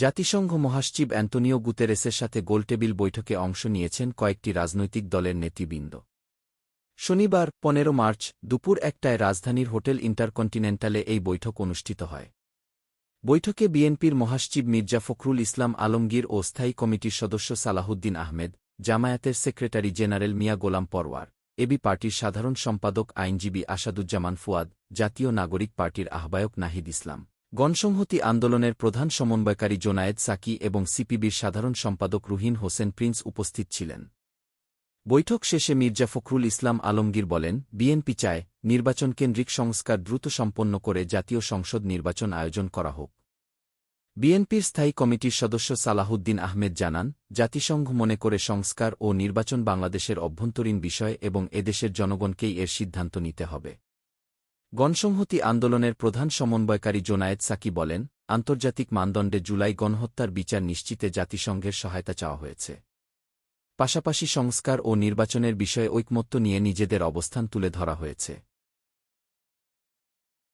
জাতিসংঘ মহাসচিব অ্যান্তোনিও গুতেরেসের সাথে গোলটেবিল বৈঠকে অংশ নিয়েছেন কয়েকটি রাজনৈতিক দলের নেতৃবৃন্দ। শনিবার ১৫ মার্চ দুপুর ১টায় রাজধানীর হোটেল ইন্টারকন্টিনেন্টালে এই বৈঠক অনুষ্ঠিত হয়। বৈঠকে বিএনপির মহাসচিব মির্জা ফখরুল ইসলাম আলমগীর ও স্থায়ী কমিটির সদস্য সালাহুদ্দিন আহমেদ, জামায়াতের সেক্রেটারি জেনারেল মিয়া গোলাম পরওয়ার, এবি পার্টির সাধারণ সম্পাদক আইনজীবী আসাদুজ্জামান ফুয়াদ, জাতীয় নাগরিক পার্টির আহ্বায়ক নাহিদ ইসলাম, গণসংহতি আন্দোলনের প্রধান সমন্বয়কারী জোনায়েদ সাকি এবং সিপিবির সাধারণ সম্পাদক রুহিন হোসেন প্রিন্স উপস্থিত ছিলেন। বৈঠক শেষে মির্জা ফখরুল ইসলাম আলমগীর বলেন, বিএনপি চায় নির্বাচনকেন্দ্রিক সংস্কার দ্রুত সম্পন্ন করে জাতীয় সংসদ নির্বাচন আয়োজন করা হোক। বিএনপির স্থায়ী কমিটির সদস্য সালাহুদ্দিন আহমেদ জানান, জাতিসংঘ মনে করে সংস্কার ও নির্বাচন বাংলাদেশের অভ্যন্তরীণ বিষয় এবং এদেশের জনগণকেই এর সিদ্ধান্ত নিতে হবে। গণসংহতি আন্দোলনের প্রধান সমন্বয়কারী জোনায়েদ সাকি বলেন, আন্তর্জাতিক মানদণ্ডে জুলাই গণহত্যার বিচার নিশ্চিতে জাতিসংঘের সহায়তা চাওয়া হয়েছে। পাশাপাশি সংস্কার ও নির্বাচনের বিষয়ে ঐকমত্য নিয়ে নিজেদের অবস্থান তুলে ধরা হয়েছে।